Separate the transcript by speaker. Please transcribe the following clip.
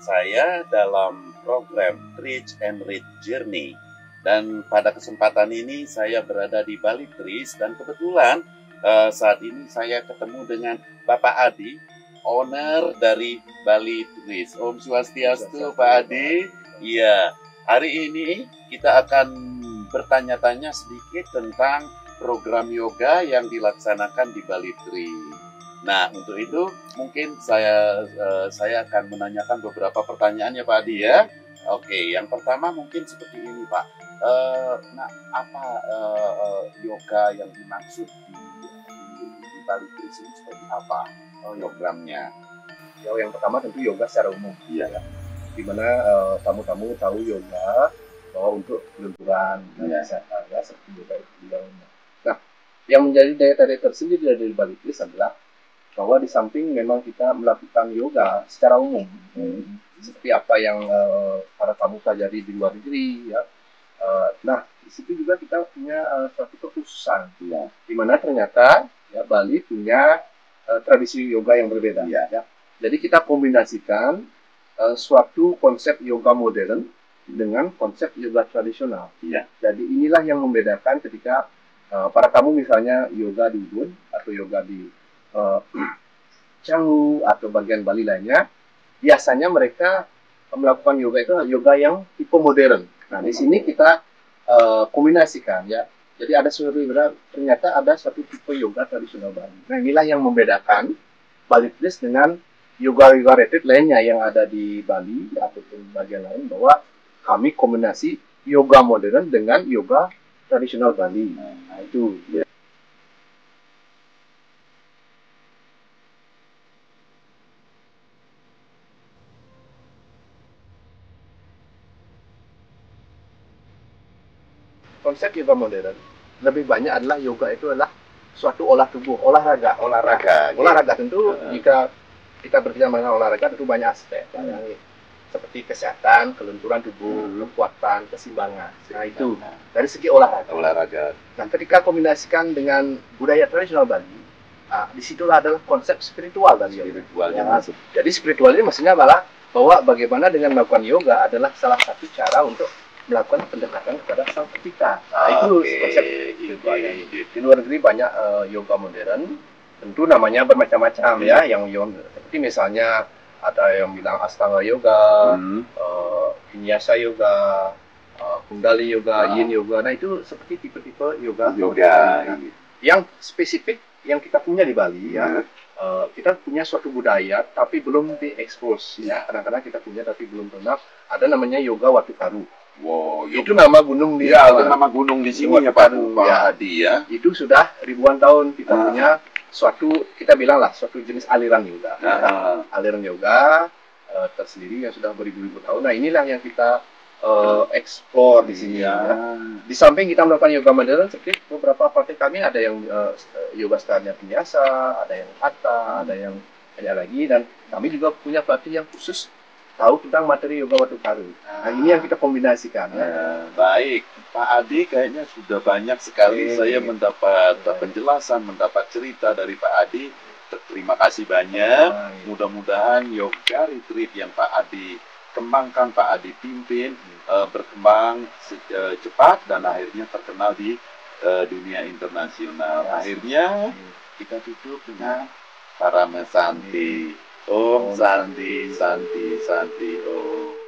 Speaker 1: saya dalam program Reach and Reach Journey. Dan pada kesempatan ini saya berada di Bali Tris dan kebetulan saat ini saya ketemu dengan Bapak Adi, owner dari Bali Tris. Om Swastiastu, Pak Adi. Iya, hari ini kita akan bertanya-tanya sedikit tentang program yoga yang dilaksanakan di Bali Tris. Nah, untuk itu mungkin saya akan menanyakan beberapa pertanyaan ya Pak Adi ya. Oke, yang pertama mungkin seperti ini Pak. Apa yoga yang dimaksud di Bali Tris ini seperti apa programnya?
Speaker 2: Yang pertama tentu yoga secara umum.
Speaker 1: Iya.
Speaker 2: Di mana tamu-tamu tahu yoga bahwa untuk kelenturan dan kesehatan ya seperti yoga itu. Nah, yang menjadi daya tarik tersendiri dari Bali Tris adalah bahwa di samping memang kita melakukan yoga secara umum, seperti apa yang para tamu pelajari di luar negeri ya. Nah, di situ juga kita punya suatu kekhususan, ya, di mana ternyata ya Bali punya tradisi yoga yang berbeda. Ya. Jadi kita kombinasikan suatu konsep yoga modern dengan konsep yoga tradisional. Ya. Jadi inilah yang membedakan ketika para tamu misalnya yoga di Ubud atau yoga di Canggu atau bagian Bali lainnya, biasanya mereka melakukan yoga itu yoga yang tipe modern. Nah, di sini kita kombinasikan ya. Jadi ada ternyata ada satu tipe yoga tradisional Bali. Nah, inilah yang membedakan Bali Tris dengan yoga retreat lainnya yang ada di Bali ataupun bagian lain, bahwa kami kombinasi yoga modern dengan yoga tradisional Bali. Nah, itu ya. Konsep yoga modern lebih banyak adalah yoga itu adalah suatu olah tubuh, olahraga tentu jika kita berbicara mengenai olahraga tentu banyak aspek, seperti kesehatan, kelenturan tubuh, kekuatan, keseimbangan. Nah, itu dari segi olahraga. Nah, ketika kombinasikan dengan budaya tradisional Bali, disitulah adalah konsep spiritual Bali. Jadi spiritual ini maksudnya malah bahwa bagaimana dengan melakukan yoga adalah salah satu cara untuk melakukan pendekatan kepada sang pencipta. Nah, itu konsep spiritualnya. Di luar negeri banyak yoga modern, tentu namanya bermacam-macam ya. Yang seperti misalnya ada yang bilang Astanga Yoga, Vinyasa Yoga, Kundali Yoga, Yin Yoga. Nah, itu seperti tipe-tipe yoga. Yang spesifik yang kita punya di Bali ya. Kita punya suatu budaya tapi belum diekspos ya. Kadang-kadang kita punya tapi belum pernah. Ada namanya yoga Watu Karu.
Speaker 1: Wow,
Speaker 2: itu nama gunung di
Speaker 1: nama gunung di sini ya Pak Adi ya.
Speaker 2: Itu sudah ribuan tahun kita punya suatu, kita bilang lah suatu jenis aliran yoga. Aliran yoga tersendiri yang sudah beribu-ribu tahun. Nah, inilah yang kita eksplor di sini ya. Di samping kita melakukan yoga modern, seperti beberapa praktik kami ada yang yoga stylenya Vinyasa, ada yang Hatha, ada yang banyak lagi, dan kami juga punya pelatih yang khusus tahu tentang materi yoga Watu Karu. Nah, ini yang kita kombinasikan.
Speaker 1: Baik, Pak Adi kayaknya sudah banyak sekali saya mendapat penjelasan, mendapat cerita dari Pak Adi. Terima kasih banyak. Mudah-mudahan yoga retreat yang Pak Adi kembangkan, Pak Adi pimpin, berkembang cepat dan akhirnya terkenal di dunia internasional. Akhirnya kita tutup dengan Paramasanti. Om Santi, Santi, Santi, Om.